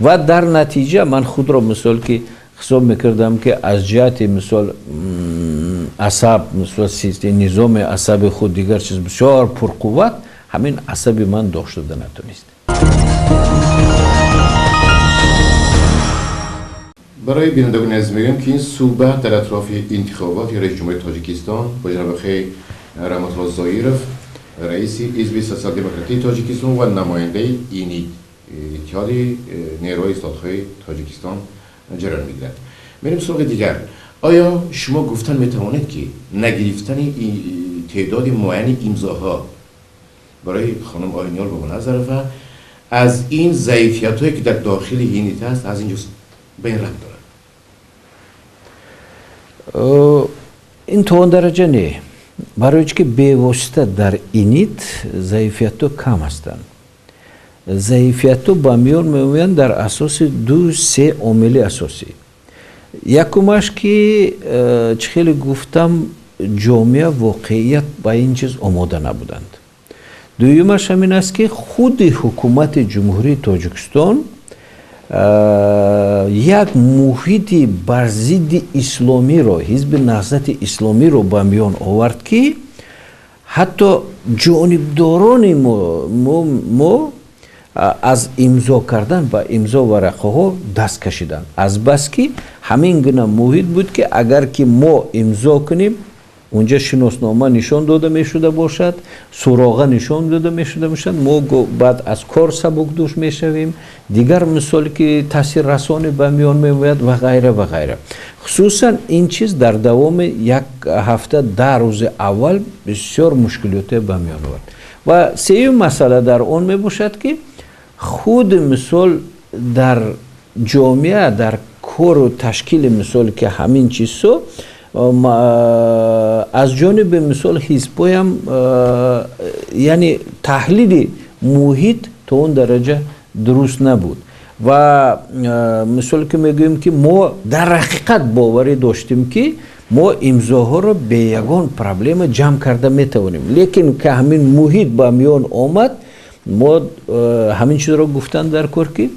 ва дар натиҷа ман худро мисол ки ҳисоб мекардам ки аз ҷиҳати мисол асаб, мисол низоми асаби худ дигар чиз бисёр пурқувват, ҳамин асаби ман дошт шуда натонист. برای بینندگان عزیز میگم که این صحبت در اطراف انتخابات رئیس جمهوری تاجیکستان با جناب آقای رحمت الله زایرف رئیس حزب سوسیال دموکراتی تاجیکستان و نماینده اینید اتحاد نیروهای اصلاح‌طلب‌های تاجیکستان جریان میگیرد. میریم سراغ دیگر. آیا شما گفتن میتوانید که نگرفتن تعداد معین امضاها برای خانم آینیار به نظر و از این ضعیفیت‌هایی که در داخل اینید هست از اینجا به این ربط دارد؟ این تو اون درجه نه. برای که بevosita در اینید ضعیفیت‌ها کم هستند. ضعیفیت‌ها با میان می‌آیند در اساس 2-3 عامل اساسی. یکمش که خیلی گفتم جامعه واقعیت با این چیز آماده نبودند. دویمش همین است که خود حکومت جمهوری تاجیکستان یک محیط بر ضد اسلامی رو، حزب نهضت اسلامی رو به میان آورد که حتی جانبداران ما از امضا کردن با امضا ورقه ها دست کشیدن. از بس که همین گونه محیط بود که اگر که ما امضا کنیم اونجا شناسنامه نشان داده می شده باشد، سراغه نشان داده می شده باشد، ما بعد از کار سبکدوش می شویم، دیگر مثالی که تاثیر رسانه به میان می آید و غیره و غیره. خصوصا این چیز در دوام 1 هفته 10 روز اول بسیار مشکلات به میان آورد. و سومین مسئله در آن می باشد که خود مثال در جامعه در کار و تشکیل مثال که همین چیزو از جانب مثال حزب‌های هم یعنی تحلیل محیط تا اون درجه درست نبود و مثال که میگوییم که ما در حقیقت باوری داشتیم که ما امضاها رو به یگان پرابلم جمع کرده میتوانیم، لیکن که همین محیط با میان آمد ما همین چیز رو گفتن در کار که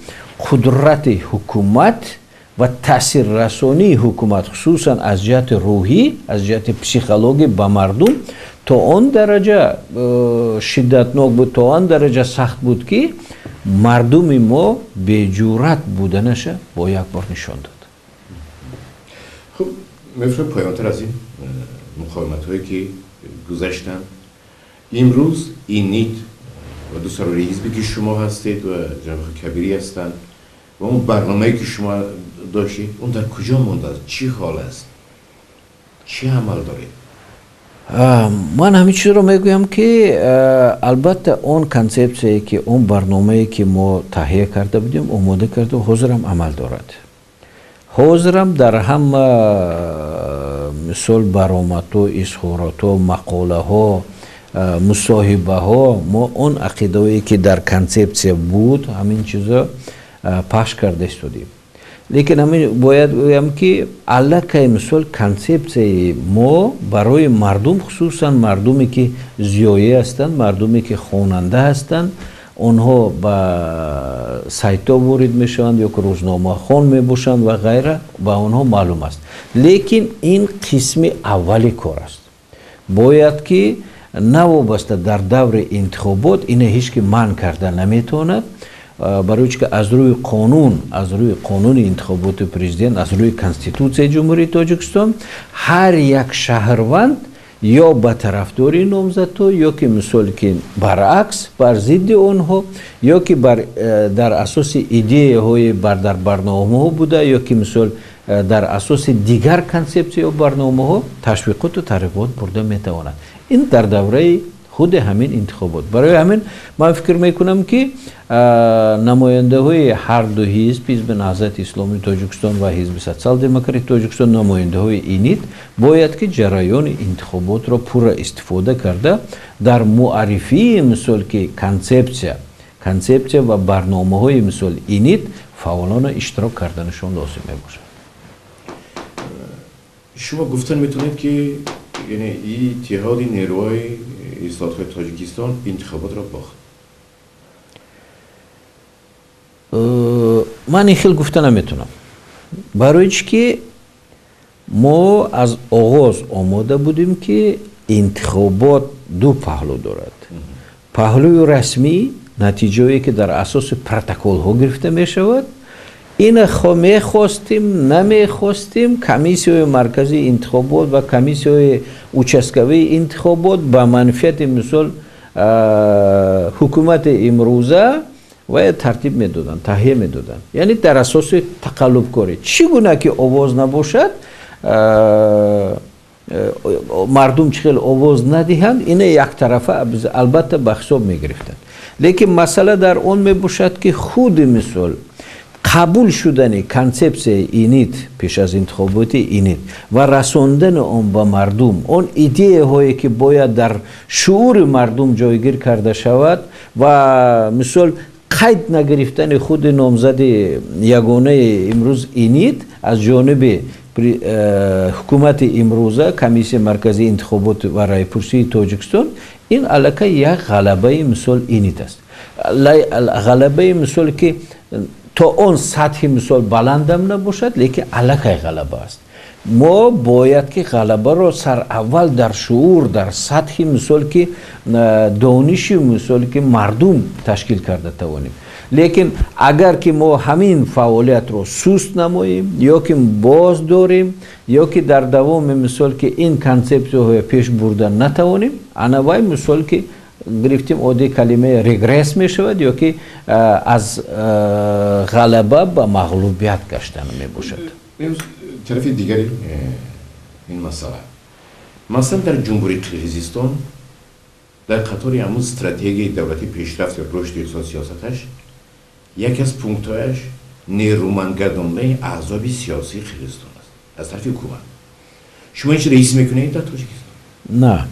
قدرت حکومت و تاثیر رسانی حکومت خصوصا از جهت روحی، از جهت پسیخولوژی با مردم تا آن درجه شدتناک بود، تا آن درجه سخت بود که مردم ما به جرأت بودنش با یک بار نشان داد. خب میفرم پایان‌تر از این مقاومت‌هایی که گذشتن امروز این نید و دو سرور حزبی که شما هستید و جناب کبیری هستند و اون برنامه‌ای که شما داشتید اون در کجا مونده است؟ چی حال است؟ چی عمل دارید؟ من همین چیز رو میگویم که البته اون کنسپسیه که اون برنامه‌ای که ما تهیه کرده بودیم آماده کرده و حاضرم عمل دارد. حاضرم در هم مثال برآمدها، اظهاراتها، مقاله‌ها، مصاحبه‌ها ما اون عقیده‌ای که در کنسپسیه بود همین چیزا پخش کرده استودیم. лекин ҳамин бояд гӯям ки аллакай мисол консепсияи мо барои мардум, хусусан мардуме ки зиёӣ ҳастанд, мардуме ки хонанда ҳастанд, онҳо ба сайтҳо ворид мешаванд ё ки рӯзномахон мебошанд ва ғайра, ба онҳо маълум аст. Лекин ин қисми аввали кор аст. Бояд ки навобаста дар даври интихобот ина ҳеҷ ки манъ карда наметавонад, барои ки аз рӯи қонуни интихоботи президент, аз рӯи Конститутсияи Ҷумҳурии Тоҷикистон ҳар як шаҳрванд ё ба тарафдори номзадҳо, ё ки мисол ки баръакс бар зидди онҳо, ё ки дар асоси идеяҳои дар барномаҳо буда, ё ки мисол дар асоси дигар консепсияҳо барномаҳо ташвиқоту тарғибот бурда метавонад. Ин дар давраи худи ҳамин интихобот. Барои ҳамин ман фикр мекунам ки намояндаҳои ҳарду ҳизб, ҳизби Наҳзати Исломии Тоҷикистон ва ҳизби Социал-демократии Тоҷикистон, намояндаҳои инит бояд ки ҷараёни интихоботро пурра истифода карда дар муаррифии мисол ки консепсия ва барномаҳои мисол инит фаъолона иштирок карданашон лозим мебошад. шумо гуфтан метавонед ки яъне иттиҳоди нерӯҳои ислоҳотҳои Тоҷикистон интихоботро бохт? ман ин хел гуфта наметавонам. Барои чӣ ки мо аз оғоз омода будем ки интихобот ду паҳлӯ дорад. Паҳлӯи расмӣ, натиҷае ки дар асоси протоколҳо гирифта мешавад. Ина мехостим, намехостим, комиссияи марказии интихобот ва комиссияи участкавии интихобот ба манфиати мисол ҳукумати имрӯза ва тартиб медоданд, таҳия медоданд. Яъне дар асоси тақаллубкорӣ. Чӣ гуна ки овоз набошад, мардум чӣ хел овоз надиҳанд, ина яктарафа албатта ба ҳисоб мегирифтанд. Лекин масъала дар он мебошад ки худи мисол қабул шудани консепсияи инит пеш аз интихоботи инит ва расондани он ба мардум, он идеяҳое ки бояд дар шуури мардум ҷойгир карда шавад ва мисол қайд нагирифтани худи номзади ягонаи имрӯз инит аз ҷониби ҳукумати имрӯза, комиссияи марказии интихобот ва райпурсии Тоҷикистон, ин аллакай як ғалабаи мисол инит аст. Ғалабаи мисол ки то он сатҳи мисол баландам набошад, лекин аллакай ғалаба аст. мо бояд ки ғалабаро сараввал дар шуур, дар сатҳи мисол ки дониши мисол ки мардум ташкил карда тавонем. Лекин агар ки мо ҳамин фаъолиятро суст намоем, ё ки боз дорем, ё ки дар давоми мисол ки ин консепсияҳоро пеш бурда натавонем, анавай мисол ки гирифтем оди калимаи регресс мешавад, ё ки аз ғалаба ба мағлубият гаштан мебошад. тарафи дигари ин масъала, масалан дар ҷумҳурии Қирғизистон дар қатори ҳамун стратегияи давлати пешрафти рушди иқтисоди сиёсаташ яке аз пунктҳояш нерӯмандгардонидани аҳзоби сиёсии Қирғизистон аст аз тарафи ҳукумат. шумо ин раис мекунед дар Тоҷикистон? На,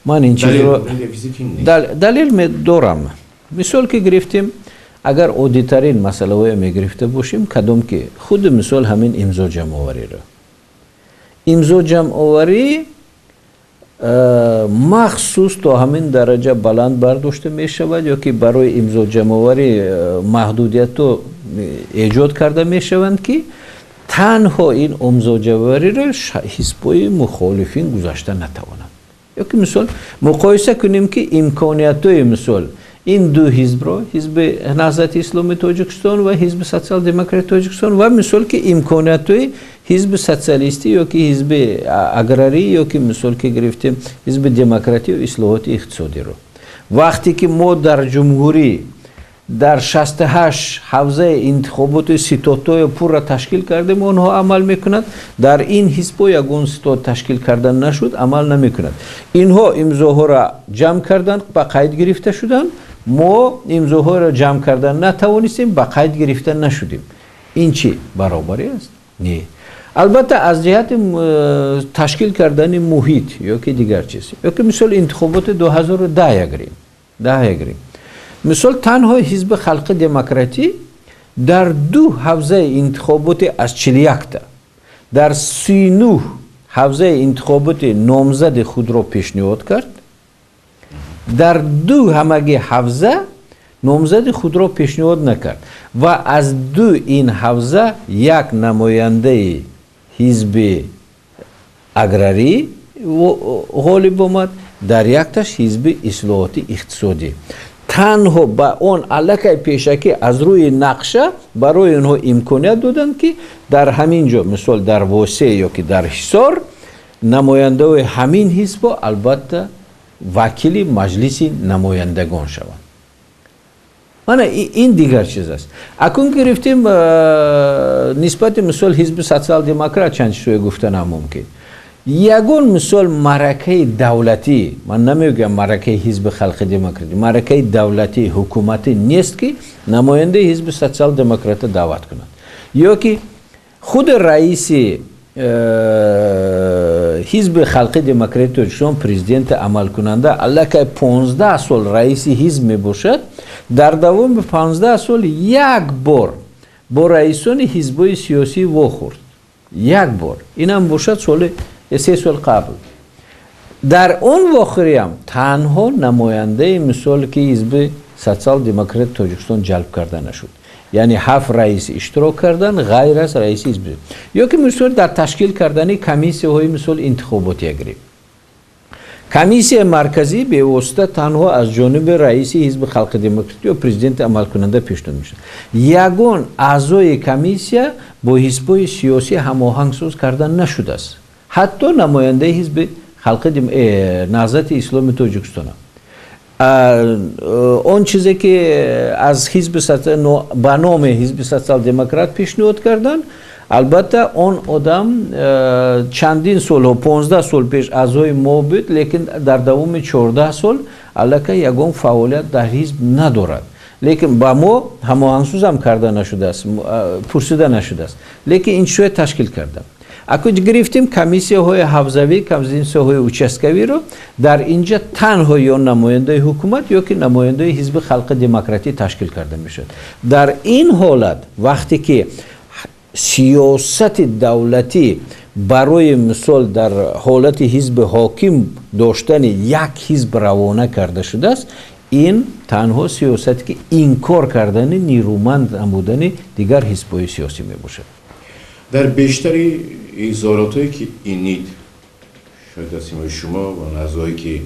ман ин чизро далел дорам. Мисол ки гирифтем, агар оддитарин масъалаҳое мегирифта бошем, кадом ки худи мисол ҳамин имзоҷамъовариро. Имзоҷамъоварӣ махсус то ҳамин дараҷа баланд бардошта мешавад, ё ки барои имзоҷамъоварӣ маҳдудиятҳо эҷод карда мешаванд ки танҳо ин имзоҷамъовариро ҳизбҳои мухолифин гузашта натавонанд. Ё ки мисол муқоиса кунем ки имкониятҳои мисол ин ду ҳизбро, ҳизби Наҳзати Исломии Тоҷикистон ва ҳизби Социал-демократии Тоҷикистон ва мисол ки имкониятҳои ҳизби социалистӣ ё ки ҳизби аграрӣ ё ки мисол ки гирифтем ҳизби демократӣ ва ислоҳоти иқтисодиро. Вақте ки мо дар ҷумҳурӣ дар 68 ҳавзаи интихоботи ситотҳои пурра ташкил кардем, онҳо амал мекунанд. Дар ин ҳизбҳо ягон ситот ташкил карда нашуд, амал намекунад. Инҳо имзоҳоро ҷамъ карданд, ба қайд гирифта шуданд. мо имзоҳоро ҷамъ карда натавонистем, ба қайд гирифта нашудем. ин чӣ баробарӣ аст? Не. албатта аз ҷиҳати ташкил кардани муҳит ё ки дигар чиз, ё ки мисол интихоботи 2010 ягирем. Мисол танҳо ҳизби халқи демократӣ در 2 حوزه انتخابات از 41 تا در 39 حوزه انتخابات نامزد خود را پیشنهاد کرد. در 2 همگی حوزه نامزد خود را پیشنهاد نکرد و از 2 این حوزه یک نماینده حزب اگراری غالب آمد، در یک تاش حزب اصلاحات اقتصادی. تنها با اون علاقه پیشکی از روی نقشه برای اونها امکانیت دادن که در همین جا مثال در واسه یا که در حصار نماینده های همین حزب البته وکیل مجلس نمایندگان شوند. این دیگر چیز است. اکنون گرفتیم نسبت مثال حزب سوسیال دموکرات چند چیزی گفتن هم ممکن. یگون مثال معرکه دولتی، من نمیگم معرکه حزب خلق دموکراتی، معرکه دولتی حکومتی نیست که نماینده حزب سوسیال دموکرات دعوت کنند یا که خود رئیس حزب خلق دموکراتی تاجیکستان پرزیدنت عمل کننده علاقه 15 سال رئیس حزب می باشد، در دوام 15 سال یک بار با رئیسان حزبای سیاسی واخورد، یک بار، این هم باشد سال 3 سال قبل. در اون واخری هم تنها نماینده مثال که حزب سوسیال دموکرات تاجیکستان جلب کرده نشد، یعنی 7 رئیس اشتراک کردن غیر از رئیس حزب. یا که مثال در تشکیل کردن کمیسیه های مثال انتخاباتی گرفت. کمیسیه مرکزی به واسطه تنها از جانب رئیس حزب خلق دموکراتی و پرزیدنت عمل کننده پیشنهاد میشه. یگان اعضای کمیسیه با حزب‌های سیاسی هماهنگ ساز کردن نشده است. حتی نماینده حزب خلق نهضت اسلامی تاجیکستان اون چیزی که از حزب به نام حزب سوسیال دموکرات پیشنهاد کردن، البته اون آدم چندین سال و 15 سال پیش اعضای ما بود، لیکن در دوام 14 سال علاقه یگان فعالیت در حزب ندارد، لیکن با ما هماهنگساز هم کرده نشده است، پرسیده نشده است، لیکن این شوی تشکیل کردم. اکنون گرفتیم کمیسیه های حوزوی، کمیسیه های اوچسکوی رو، در اینجا تنها یا نماینده حکومت یا که نماینده حزب خلق دموکراتی تشکیل کرده میشد. در این حالت وقتی که سیاست دولتی برای مثال در حالت حزب حاکم داشتن یک حزب روانه کرده شده است، این تنها سیاست که انکار کردن نیرومند بودن دیگر حزب‌های سیاسی می باشد. در بیشتری اظهاراتایی که اینید شاید از سیمای شما و اعضایی که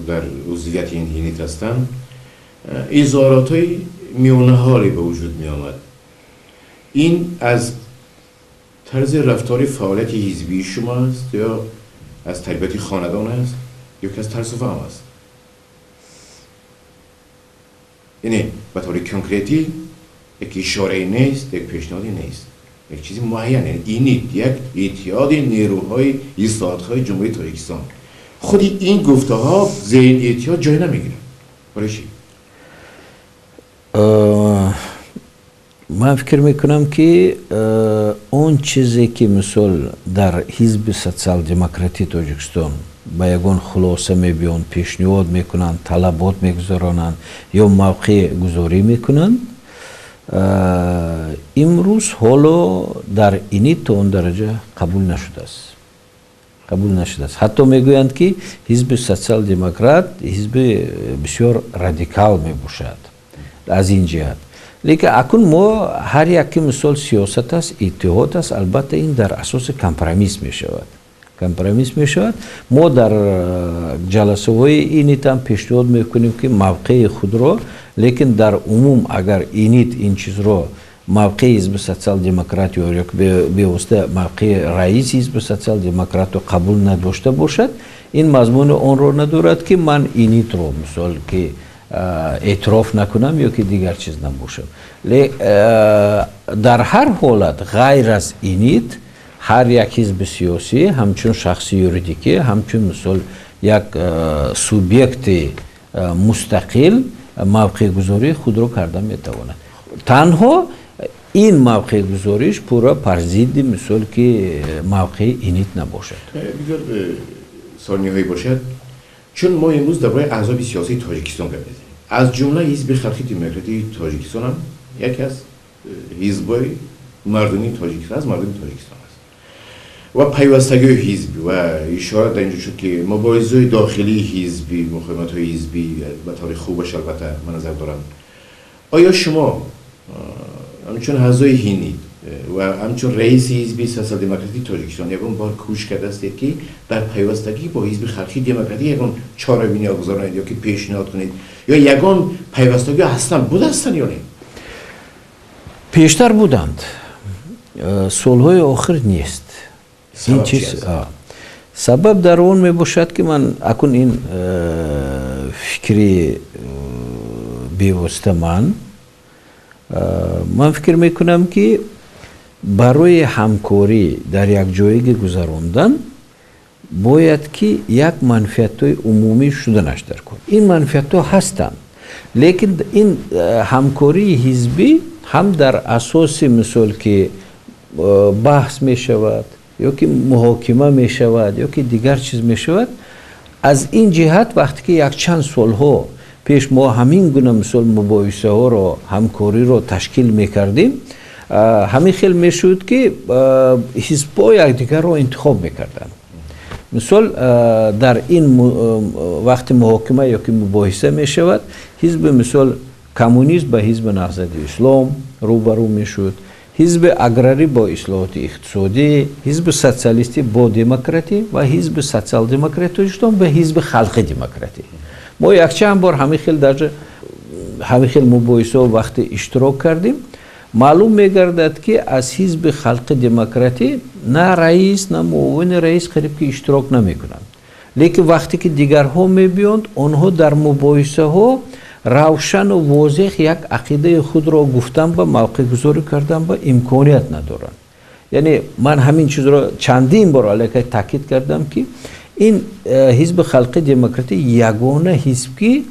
در عضویت این اینید هستند، اظهاراتای میانه‌هایی به وجود می آمد. این از طرز رفتار فعالیت حزبی شما است یا از طبیعت خاندان است یا که از طرز فهم است؟ یعنی به طور کنکریتی یک اشاره نیست، یک پیشنهادی نیست، یک چیزی معینه. اینید یک اتحاد نیروهای اصلاحات‌های جمهوری تاجیکستان. خود این گفته ها زیر اتحاد جای نمیگیره. برای چی؟ من فکر میکنم که اون چیزی که مثال در حزب سوسیال دموکراتی تاجیکستان با یگان خلاصه میبیان، پیشنهاد میکنن، طلبات میگذارن یا موقع گذاری میکنن، امروز حالا در اینی تا اون درجه قبول نشده است. حتی میگویند که حزب سوسیال دموکرات حزب بسیار رادیکال میباشد از این جهت. لیکن اکنون ما هر یکی مثال سیاست است، اتحاد است، البته این در اساس کمپرومیس می شود. ما در جلسه های اینیت هم پیشنهاد میکنیم که موقع خود را، لیکن در عموم اگر اینیت این چیز را موقع حزب سوسیال دموکرات یا به واسطه موقع رئیس حزب سوسیال دموکرات را قبول نداشته باشد، این مضمون آن را ندارد که من اینیت را مثال که اعتراف نکنم یا که دیگر چیز نباشه. در هر حالت غیر از اینیت هر یک حزب سیاسی همچون شخصی یوریدیکی، همچون مثال یک سوبیکت مستقل موقع گذاری خود را کرده میتواند. تنها این موقع گذاریش پورا پرزید مثال که موقع اینیت نباشد. بگذار ثانیه هایی باشد، چون ما امروز درباره احزاب سیاسی تاجیکستان گپ میزنیم، از جمله حزب خلق دموکراتی تاجیکستان هم یکی از حزب‌های مردمی تاجیکستان از مردم تاجیکستان است و پیوستگی حزبی و اشاره در اینجا شد که مبارزه داخلی حزبی، مقاومت‌های حزبی به طور خوبش البته من نظر دارم. آیا شما همچون اعضای هینید و همچون رئیس حزب سوسیال دموکراتیک تاجیکستان یکون بار کوشش کرده است که در پیوستگی با حزب خلقی دموکراتیک یکون چاره‌بینی گذارید یا که پیشنهاد کنید یا یگان پیوستگی هستن بودستن یا نه؟ پیشتر بودند. صلح‌های آخر نیست. این چیز سبب در اون می باشد که من اکنون این فکری بیوسته من فکر میکنم که برای همکاری در یک جایگی گذراندن باید که یک منفعت‌های عمومی شدنش در کن. این منفعت‌ها هستند لیکن این همکاری حزبی هم در اساس مثال که بحث می شود یا که محاکمه می شود یا که دیگر چیز می شود. از این جهت وقتی که یک چند سالها پیش ما همین گونه مثال مباحثه ها رو همکاری رو تشکیل می کردیم همین خیلی می شد که حزب‌ها یکدیگر رو انتخاب می کردن. مثال در این وقت محاکمه یا که مباحثه می شود حزب مثال کمونیست با حزب نهضت اسلام روبرو می شد، حزب اگراری با اصلاحات اقتصادی، حزب سوسیالیستی با دموکراتی و حزب سوسیال دموکرات تاجیکستان به حزب خلق دموکراتی. ما یک چند بار همین خیلی مباحثه وقت اشتراک کردیم. معلوم میگردد که از حزب خلق دموکراتی نه رئیس نه معاون رئیس قریب که اشتراک نمیکنند. لیکن وقتی که دیگرها میبیند آنها در مباحثه ها روشن و واضح یک عقیده خود را گفتن و موقع گذاری کردن و امکانیت ندارن. یعنی من همین چیز را چندین بار علیه تاکید کردم که این حزب خلق دموکراتی یگانه حزب که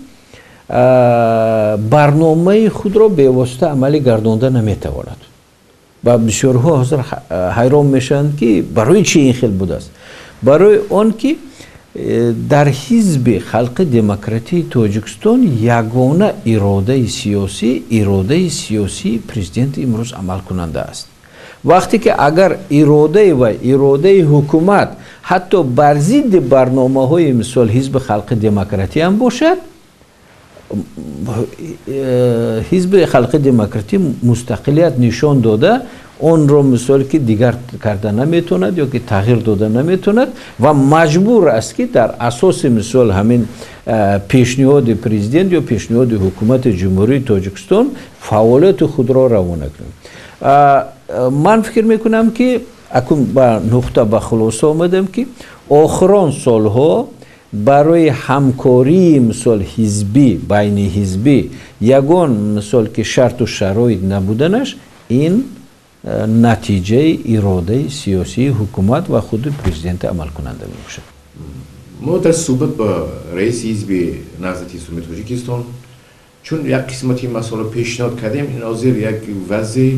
برنامه خود را به واسطه عملی گردانده نمیتواند و بسیارها حاضر حیران میشن که برای چی این خیلی بوده است. برای آن که در حزب خلق دموکراتی تاجیکستان یگانه اراده سیاسی پرزیدنت امروز عمل کننده است. وقتی که اگر اراده حکومت حتی بر ضد برنامه‌های مثال حزب خلق دموکراتی هم باشد، حزب خلق دموکراتی مستقلیت نشان داده اون رو مثال که دیگر کرده نمیتوند یا که تغییر داده نمیتوند و مجبور است که در اساس مثال همین پیشنهاد پرزیدنت یا پیشنهاد حکومت جمهوری تاجیکستان فعالیت خود را روانه کنند. من فکر میکنم که اکنون به نقطه به خلاصه آمدم که آخران سالها برای همکاری مثال حزبی بین حزبی یگان مثال که شرط و شرایط نبودنش این نتیجه اراده سیاسی حکومت و خود پرزیدنت عمل کننده می باشد. ما در صحبت با رئیس حزب نهضت اسلامی تاجیکستان چون یک قسمتی مسئله پیشنهاد کردیم این حاضر یک وضع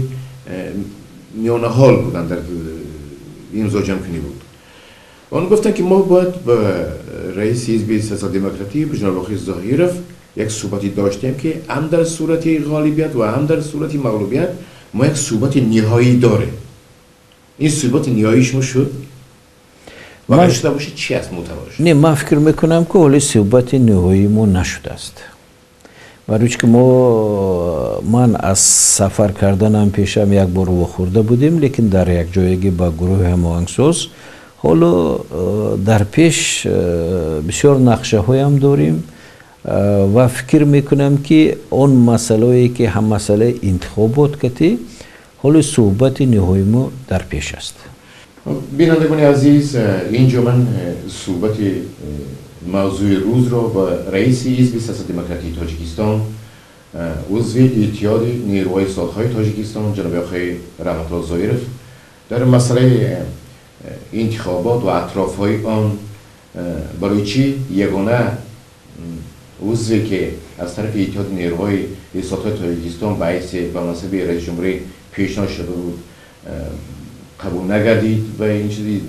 میانه حال بودن در امضا جمع کنی بود. آن گفتن که ما باید با رئیس حزب سوسیال دموکراتی جناب آقای ظاهرов یک صحبتی داشتیم که هم در صورت غالبیت و هم در صورت مغلوبیت ما یک صحبت نهایی داره. این صحبت نهاییش ما شد و اگر شده باشه چی است محتواش؟ نه من فکر میکنم که حالی صحبت نهایی ما نشده است. برای که من از سفر کردنم پیشم یک بار خورده بودیم لیکن در یک جایگی با گروه هماهنگساز حالا در پیش بسیار نقشه هایم داریم و فکر میکنم که اون مسئله که هم مسئله انتخابات کتی حالا صحبت نهایی ما در پیش است. بینندگان عزیز اینجا من صحبت موضوع روز را با رئیس حزب سیاست دموکراتی تاجیکستان عضو اتحاد نیروهای سالخای تاجیکستان جناب آقای رحمت الله ظاهرov در مسئله انتخابات و اطرافهای آن برای چی یگانه عضوی که از طرف اتحاد نیروهای سالخای تاجیکستان به منصب رئیس جمهوری پیشنهاد شده بود قبول نگردید و این چیزی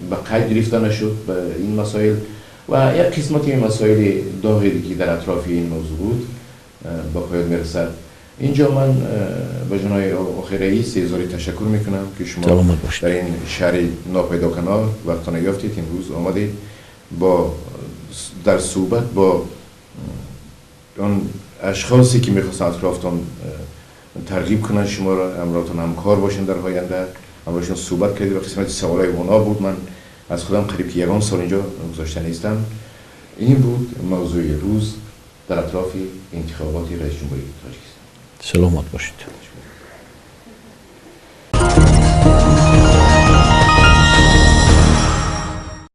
به قید گرفته نشد به این مسائل و یک قسمتی مسائل داغی که در اطراف این موضوع بود با پایان میرسد. اینجا من به جناب آقای رئیس عزیزی تشکر میکنم که شما در این شهر ناپیداکنار وقت نیافتید، امروز آمدید با در صحبت با اون اشخاصی که میخواستن اطرافتون ترغیب کنن شما را امراتون همکار باشن در آینده، همراهشون صحبت کردید و قسمت سوالای اونا بود. من از خودم قریب که 1 سال اینجا گذاشته نیستم. این بود موضوع روز در اطراف انتخابات رئیس جمهوری تاجیکستان. سلامت باشید.